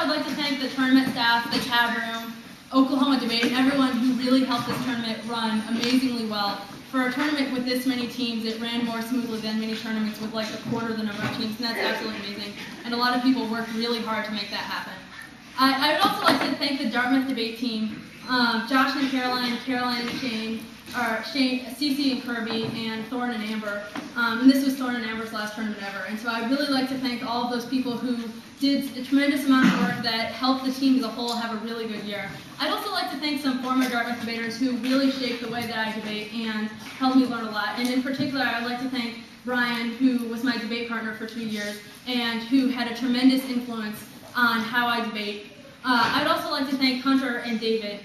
I'd like to thank the tournament staff, the tab room, Oklahoma Debate, and everyone who really helped this tournament run amazingly well. For a tournament with this many teams, it ran more smoothly than many tournaments with like a quarter the number of teams, and that's absolutely amazing. And a lot of people worked really hard to make that happen. I would also like to thank the Dartmouth debate team, Josh and Caroline, Caroline and Shane, Cece and Kirby, and Thorne and Amber. And this was Thorne and Amber's last tournament ever. And so I'd really like to thank all of those people who did a tremendous amount of work that helped the team as a whole have a really good year. I'd also like to thank some former Dartmouth debaters who really shaped the way that I debate and helped me learn a lot. And in particular, I'd like to thank Brian, who was my debate partner for 2 years, and who had a tremendous influence on how I debate. I'd also like to thank Hunter and David,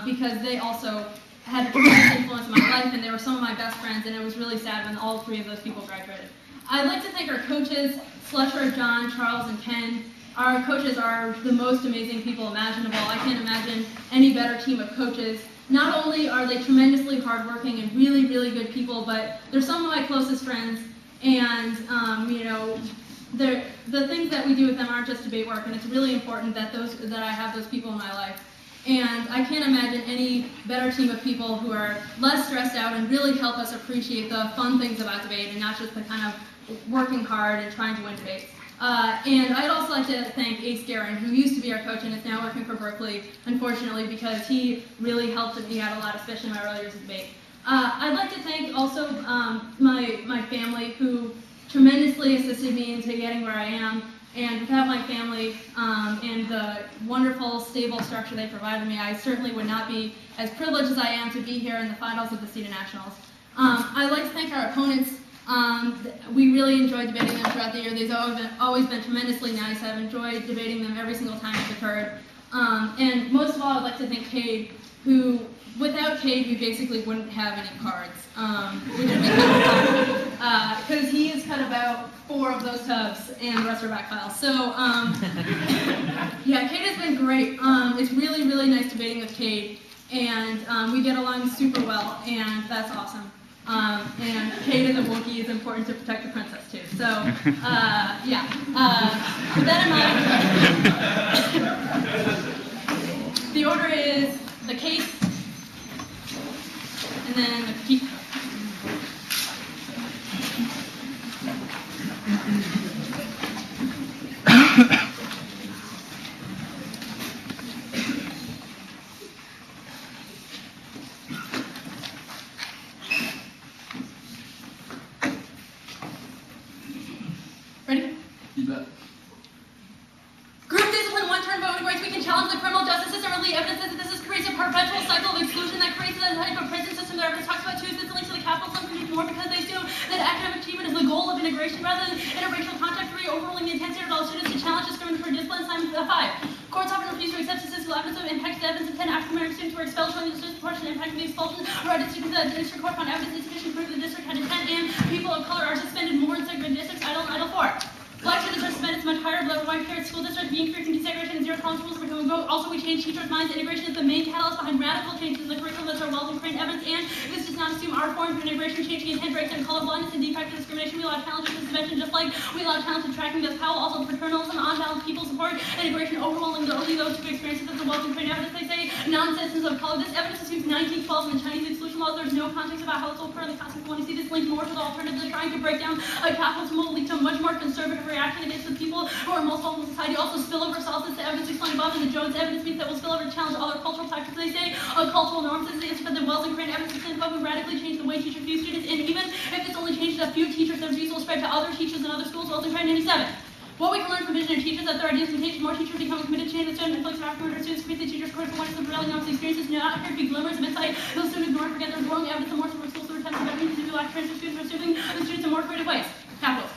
because they also had a tremendous influence in my life, and they were some of my best friends, and it was really sad when all 3 of those people graduated. I'd like to thank our coaches, Slusher, John, Charles, and Ken. Our coaches are the most amazing people imaginable. I can't imagine any better team of coaches. Not only are they tremendously hardworking and really, really good people, but they're some of my closest friends, and you know, the things that we do with them aren't just debate work, and it's really important that I have those people in my life. And I can't imagine any better team of people who are less stressed out and really help us appreciate the fun things about debate and not just the kind of working hard and trying to win debates. And I'd also like to thank Ace Guerin, who used to be our coach and is now working for Berkeley, unfortunately, because he really helped me out a lot, especially in my early years of debate. I'd like to thank also my family, who tremendously assisted me into getting where I am. And without my family and the wonderful, stable structure they provided me, I certainly would not be as privileged as I am to be here in the finals of the ceda Nationals. I'd like to thank our opponents. We really enjoyed debating them throughout the year. They've always been tremendously nice. I've enjoyed debating them every single time it's occurred. And most of all, I'd like to thank Cade, who, without Cade, we basically wouldn't have any cards, which would be kind of fun, because he has cut about 4 of those tubs, and the rest are back files. So, yeah, Cade has been great. It's really, really nice debating with Cade, and we get along super well, and that's awesome. And Cade is a Wookiee. It's important to protect the princess too. So, yeah. With that in mind, the order is the case, and then the key. Ready? You bet. Group discipline, one-turn voting rights. We can challenge the criminal justice system or leave evidence that this creates a perpetual cycle of exclusion that creates the type of prison system that everyone talks about too. Is this linked to the capital system more because they assume that academic achievement is the goal of integration rather than interracial contact? 3, overruling the intent of all students to challenge discriminatory discipline. Assignment 5. Courts often refuse to accept statistical evidence of impact to evidence of 10 African-American students were expelled, showing the disproportionate impact of the expulsion. Right, students that the district court found evidence insufficient proof the district had intent, and people of color are suspended more in segregated districts. Idle 4. Black students are suspended much higher below white parents. School districts being increasing desegregation and zero tolerance rules for doing vote. Also, we change teachers' minds. Integration is the main catalyst behind radical changes in the curriculum that are well-trained evidence, and this does not assume our forms of integration, changing intent, breaks and colorblindness, and de facto discrimination. We allow challenges to suspension, just like we allow talented tracking as Powell. Also, paternalism, unbalanced people support, integration, overwhelming only those who experience it as a well-trained evidence. They say non-citizens of color. This evidence assumes 1912 in the Chinese exclusion laws. There's no context about how it's will occur in the context. When you see this link more to the alternative, they're trying to break down a capitalism will lead to a much more conservative reaction against the people who are most vulnerable in society. Also, spillover sources, the evidence explained above, and the Jones evidence means that will spill over to challenge other cultural practices. They say cultural norms is the answer, but the Wells and Crane evidence explained above will radically change the way teachers view students, and even if it's only changed a few teachers, their views will spread to other teachers in other schools. Wells and Crane 97. What we can learn from visionary teachers that their ideas can change. More teachers become committed to change the student influx of African-American students, create the teachers' critical awareness of prevailing norms and experiences, not appear to be glimmers of insight. Those students ignore and forget their growing evidence of more from schools through attempts to better to do lack transfer students, receiving the students in more creative ways. Capital.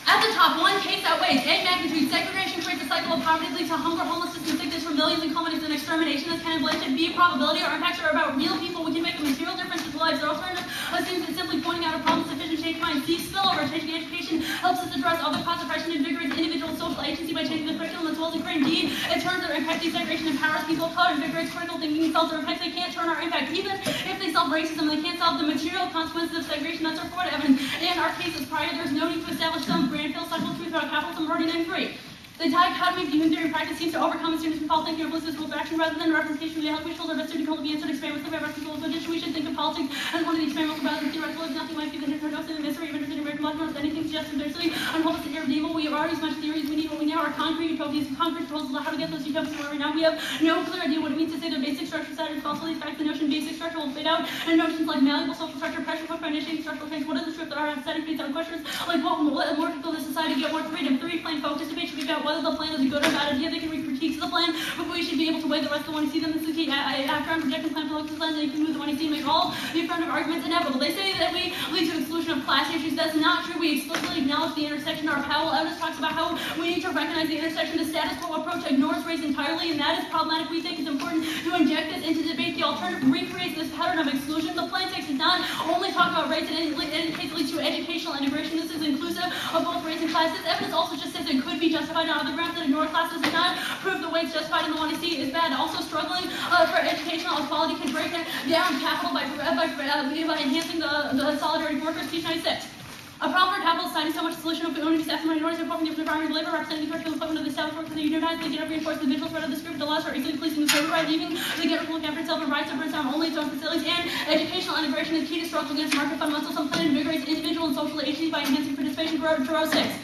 At the top, 1 case outweighs A magnitude. Segregation creates a cycle of poverty that leads to hunger, homelessness, and sickness for millions and culminates in extermination. This kind of bloodshed. B, probability. Our impacts are about real people. We can make a material difference in their lives. Their alternative assumes that simply pointing out a problem sufficient change minds. C, spillover. Changing education helps us address other cause oppression and invigorates individual social agency by changing the curriculum. As well as in Crane. D, it turns their impact. Desegregation empowers people of color, invigorates critical thinking, and solves their impacts. They can't turn our impact. Even if they solve racism, they can't solve the material consequences of segregation. That's our Florida evidence. And our case is prior. There's no need to establish some grand philosophical truth about capitalism. Already named 3. The dichotomy of human theory and practice seems to overcome students who follow thinking of listeners with action rather than representation of the which are best suited to be answered experiments of representative addition. We should think of politics as one of the experimental rather than theoretical. If nothing might be the hidden or the mystery of interested in American life, nor anything suggested there's and hopeless and irredeemable. We have already as much theories we need what we now are concrete utopias, concrete proposals on how to get those utopias where right now we have no clear idea what it means to say the basic structure side is falsely. In fact, the notion of basic structure will fade out, and notions like malleable social structure, pressure put by initiating structural change. What is the truth that our aesthetic needs on questions like what more people in society get more freedom? 3, plan focus debate should be about whether the plan is a good or bad idea. They can read critiques of the plan, but we should be able to weigh the rest of the one you see them. This is key. After I'm projecting plan for looks lens, you can move the one you see, make all the affirmative arguments inevitable. They say that we lead to exclusion of class issues. That's not true. We explicitly acknowledge the intersection. Our Powell evidence talks about how we need to recognize the intersection. The status quo approach ignores race entirely, and that is problematic. We think it's important to inject this into debate. The alternative recreates this pattern of exclusion. The plan takes does not only talk about race, it leads to educational integration. This is inclusive of both race and class. This evidence also just says it could be justified on other grounds that ignore classes does not prove the way it's justified in the one you see is bad. Also, struggling for educational equality can break down capital by enhancing the solidarity of workers. Page 96. A problem for capital society is so much a solution of only staff minorities reporting the environment of labor, representing the curriculum equipment of the staff workers, and the unionized, they get reinforce the visual threat of this group. The laws are easily policing the server by leaving the get look after itself and rights over its own only its own facilities, and educational integration is key to struggle against market fundamentals. Some plan invigorates individual and social agency by enhancing participation. Row 6.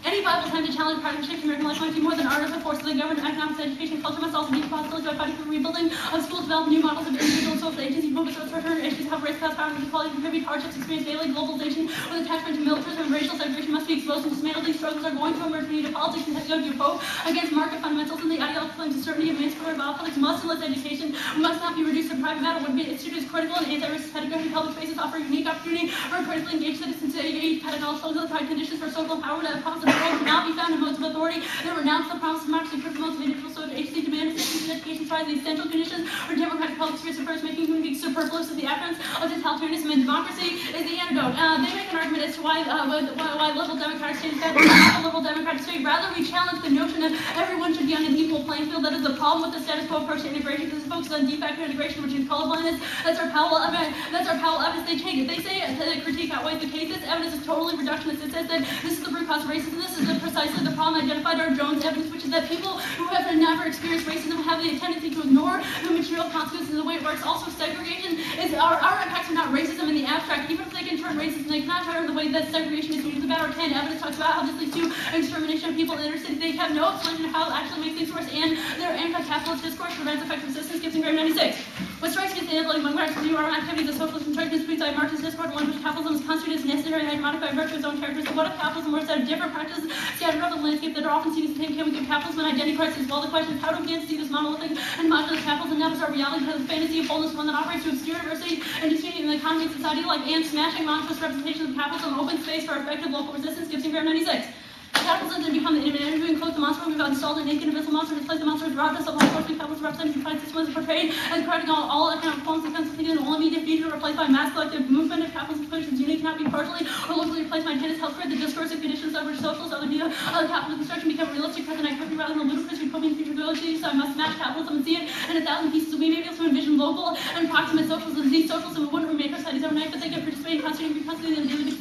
Any viable time to challenge private shapes American life might be more than artificial forces that govern economics, education, culture must also be possibilities by fighting for rebuilding of schools, develop new models of individual and social agency, movements of return issues, have race, class, power, and equality, contribute hardships, experience daily globalization, with attachment to militarism and racial segregation must be exposed and dismantled. These struggles are going to emerge. We need a politics and technology of hope against market fundamentals, and the ideological claims of certainty of emancipatory politics must enlist education, must not be reduced to private matter. Would be instituted as critical and anti-racist pedagogy. Public spaces offer a unique opportunity for critically engaged citizens to engage pedagogical conditions for social empowerment that promise of the world cannot be found in modes of authority that renounce the promise of democracy, critical modes of individual social agency, demand assistance in education, tries the essential conditions for democratic public spheres of first, making human beings superfluous of the advent of totalitarianism, and democracy is the antidote. They make an argument as to why liberal democratic state is bad. We're not a liberal democratic state. Rather, we challenge the notion that everyone should be on an equal playing field. That is the problem with the status quo approach to integration, because it focuses on de facto integration, which is colorblindness. That's our Powell evidence. They change it. They say that critique outweighs the case. This evidence is totally reductionist. It says that this is the root cause of racism. This is precisely the problem identified in our Jones evidence, which is that people who have never experienced racism have a tendency to ignore the material consequences of the way it works. Also, segregation is our impacts are not racism in the abstract. Even if they can turn racist, they cannot turn the way that segregation is uniquely bad. Or 10 evidence talks about how this leads to extermination of people in inner city. They have no explanation of how it actually makes things worse, and their anti-capitalist discourse prevents effective assistance. Gibson grade 96. What strikes me is the inability of Marx to view our activities as socialism, trade by Marxist discourse, one which capitalism is constituted as necessary and hegemonic by virtue of its own characteristics. What if capitalism were a set of different practices scattered over the landscape that are often seen as the same? Can we give capitalism an identity crisis? Well, the question is how do we begin to see this monolithic and modular capitalism now as our reality has a fantasy of boldness, one that operates to obscure diversity and disunity in the economy and society, like and smashing monstrous representation of capitalism, open space for effective local resistance. Gibson grade 96. Capitalism has become the enemy. We enclose the monster. We've installed a naked invisible monster. Displace the monster as robbed us of all force. Capitalism represents defines this was portrayed as correcting all economic forms of consequences and only immediate future replaced by mass collective movement. If capitalism conditions unity cannot be partially or locally replaced by tennis healthcare, the discursive conditions over socialist other view of capitalist construction become realistic, present, and quickly rather than ludicrous, utopian future abilities. So I must smash capitalism and see it in 1,000 pieces. So we may be able to envision local and proximate socialism. These socialism wouldn't remake our societies overnight, but they can participate in constituting and doing the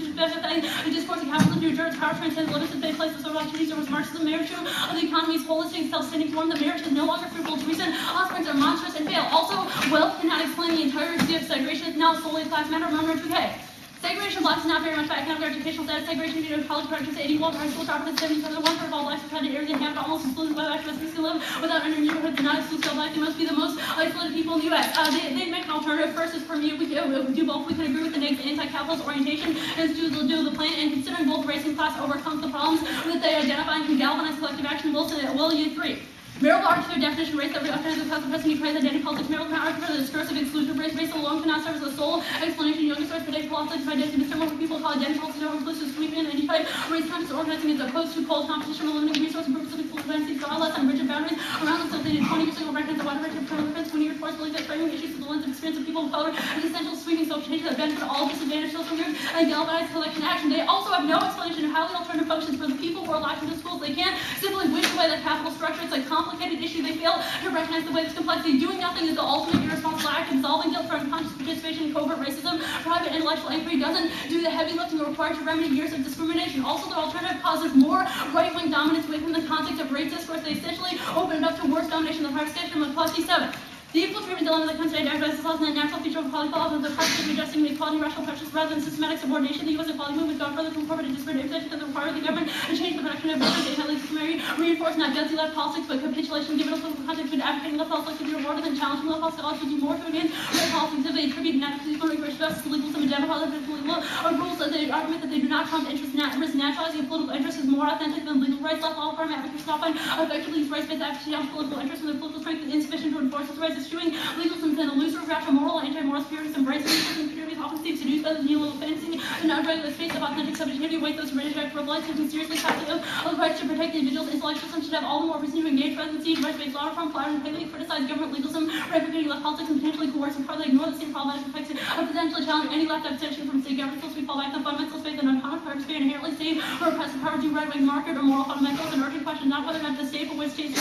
discourse of capitalism to endure its power transcends limits and they place the social activities over Marxism. Marriage of the economy is holistic, self-standing form. The marriage is no longer fruitful. Its recent offsprings are monstrous and fail. Also, wealth cannot explain the entirety of segregation. It's now solely a class matter. Remember, 2K. Segregation blacks is not very much by economic or educational status. Segregation due to college graduates, 81 high school dropout, 70% of one-third of all blacks have had to areas inhabited almost exclusively by black residents who live without inner neighborhoods and not exclusively black. They must be the most isolated people in the U.S. They make an alternative. First is for me, we do both. We can agree with the negative anti-capitalist orientation and do the plan, and considering both race and class overcomes the problems that they identify and can galvanize collective action. Wilson at Will U 3. Marital argue for a definition of race that recognizes the class of person who creates identity politics. Marital can argue for the discursive exclusion of race. Race alone cannot serve as the sole explanation. Yoga starts today politics by identity. Similar what people call identity politics are inclusive, sweeping, and anti-type race conscious organizing as opposed to cold competition, eliminating resource and purpose of equal identity, far less on rigid boundaries around themselves. They did 20 years ago recognize the wide range of criminal defense. 20 years force believe that framing issues through the lens of experience of people of color is essential sweeping social change that benefit all disadvantaged social groups and galvanize collection action. They also have no explanation of how the alternative functions for the people who are locked into schools. They can't simply wish away by the capital structure. It's a complicated issue. They fail to recognize the way this complexity. Doing nothing is the ultimate irresponsible act. Absolving guilt for unconscious participation in covert racism. Private intellectual inquiry doesn't do the heavy lifting required to remedy years of discrimination. Also, the alternative causes more right-wing dominance within the context of race discourse. They essentially open it up to worse domination than the private spectrum of Clause C7. The equal treatment dilemma that comes to identify as a natural feature of equality follows the practice of adjusting the equality and rational pressures rather than systematic subordination. The U.S. equality movement has gone further to incorporate a disparate intervention that require the government to change the production of different and highly discriminatory, reinforce not guilty left politics, but capitulation given a political context when advocating left politics to be rewarded and challenging left politics also do more to advance right politics if they attribute inadequacy for request justice, legalism, and general political rules that they argument that they do not come to risk naturalizing a political interest is more authentic than legal rights. Left all firm advocates often effectively use rights-based advocacy on political interests when their political strength is insufficient to enforce its rights, eschewing legal and illusory rational moral anti-moral spirits embracing and security often seem seduced by the new little fantasy and not regular space of authentic subjectivity await those who reject for life and seriously passive of the rights to protect the individual's intellectual system should have all the more reason to engage presidency, rights-based law reform, flatter and palely criticize government legalism, replicating left politics and potentially coercive partly ignore the same problematic effects of potentially challenge any left abstention from state government until we fall back on fundamental faith and uncommon purpose be inherently safe or oppressive power due right-wing market or moral fundamentals and urgent question not whether or not the state but which states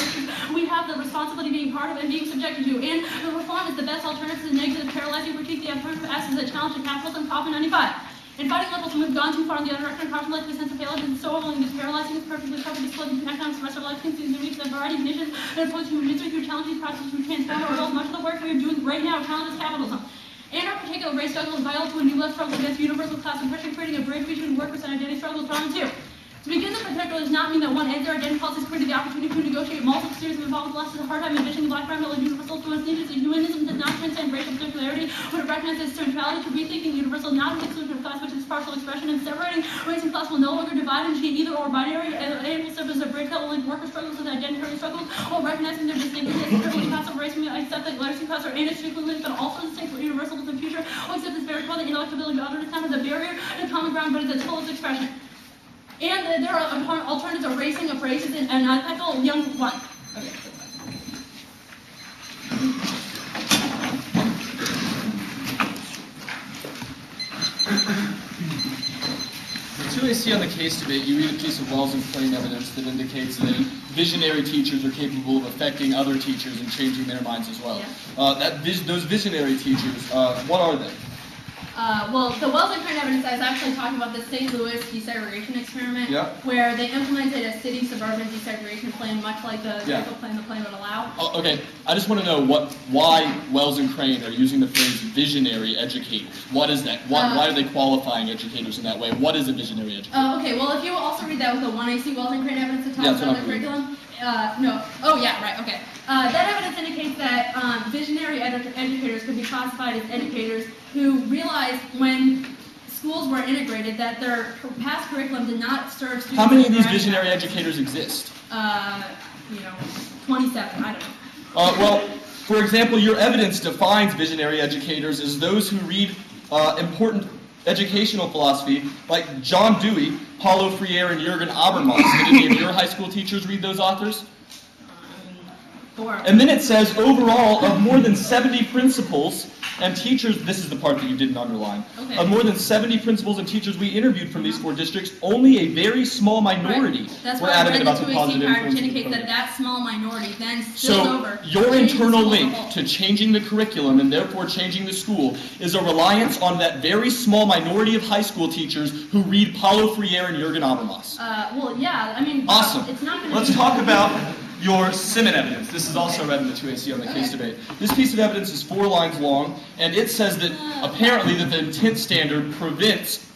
we have the responsibility of being part of and being subjected to, and the reform is the best alternative to the negative, paralyzing critique the alternative asks that challenge to capitalism, COP95. In fighting liberals, we've gone too far in the other direction, conflict, the sense of failure, and so overwhelming is paralyzing, is perfectly covered, disclosing economics, the rest of life, consumes and reaches a variety of niches that oppose human misery through challenging processes to transform our world. Much of the work we are doing right now challenges capitalism. And our particular race struggle is vital to a new left struggle against universal class oppression, creating a bridge between workers and identity struggles drawn too. To begin, the particular does not mean that one ends their identity politics created the opportunity to negotiate multiple series of involved losses a hard time envisioning black family universal to its needs. Humanism does not transcend racial particularity, but it recognizes centrality to rethinking universal, not an exclusion of class, which is partial expression, and separating race and class will no longer divide and cheat either or binary, and it will serve as a bridge that will link worker struggles with identity struggles, while recognizing their distinctiveness. The class of race, we accept that legacy class are inextricably linked, but also distinct for universal in the future. We'll accept this very the intellectual ability to understand as a barrier and common ground, but as its fullest expression. And there are alternatives of racing, of races, and I call young one. Okay, The 2AC on the case debate, you read a piece of Wells and Crane evidence that indicates that visionary teachers are capable of affecting other teachers and changing their minds as well. Yeah. Those visionary teachers, what are they? Well, the Wells and Crane evidence, I was actually talking about the St. Louis desegregation experiment, yeah, where they implemented a city-suburban desegregation plan, much like the plan the plan would allow. Oh, okay, I just want to know why Wells and Crane are using the phrase visionary educators. What is that? Why are they qualifying educators in that way? What is a visionary educator? Okay, well, if you also read that with the 1AC Wells and Crane evidence that talks about the curriculum. No. Oh, yeah, right, okay. That evidence indicates that visionary educators could be classified as educators who realized when schools were integrated that their past curriculum did not serve students. How many of these visionary educators exist? 27, I don't know. Well, for example, your evidence defines visionary educators as those who read important educational philosophy like John Dewey, Paulo Freire, and Jürgen Habermas. Did any of your high school teachers read those authors? And then it says, overall, of more than 70 principals and teachers, this is the part that you didn't underline, okay, of more than 70 principals and teachers we interviewed from these 4 districts, only a very small minority were adamant about the positive influence to indicate that small minority then spills over. So your internal link to changing the curriculum and therefore changing the school is a reliance on that very small minority of high school teachers who read Paulo Freire and Jürgen Habermas. Well, yeah, I mean, awesome. It's not going to Let's talk about your Simmon evidence. This is also read in the 2AC on the case debate. This piece of evidence is 4 lines long, and it says that apparently that the intent standard prevents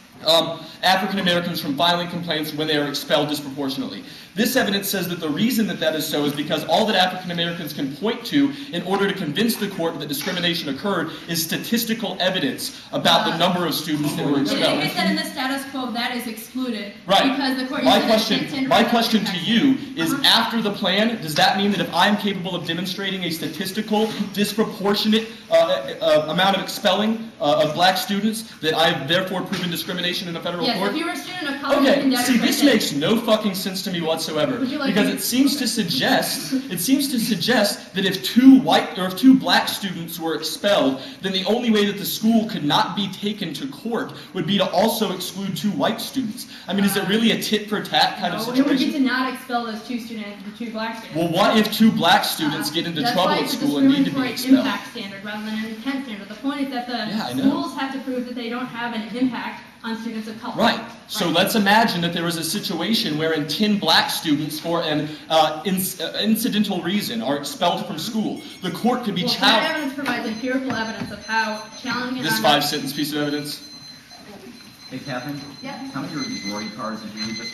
African Americans from filing complaints when they are expelled disproportionately. This evidence says that the reason that is so is because all that African Americans can point to in order to convince the court that discrimination occurred is statistical evidence about the number of students that were expelled. It said in the status quo that is excluded. Right. Because the court my question to you is, after the plan, does that mean that if I am capable of demonstrating a statistical disproportionate amount of expelling of black students, that I have therefore proven discrimination situation in a federal Yes, court? if you were a student of color, you can Okay, never see, say this that. makes no fucking sense to me whatsoever. Would you like Because to- it seems to suggest that if two black students were expelled, then the only way that the school could not be taken to court would be to also exclude 2 white students. I mean, is it really a tit for tat kind of No, it would be to situation? not expel those 2 students, the 2 black students. Well, what if 2 black students get into trouble at school and need to be That's why it's a expelled? discriminatory impact standard rather than an intent standard. The point is that Yeah, I the know. schools have to prove that they don't have an impact on students of color. Right. So Right. let's imagine that there was a situation wherein 10 black students, for an incidental reason, are expelled from school. The court could be Well, that challenged. evidence provides empirical evidence of how challenging This and 5-sentence piece of evidence. Hey, Catherine, Yeah. how many of these Rory cards did you just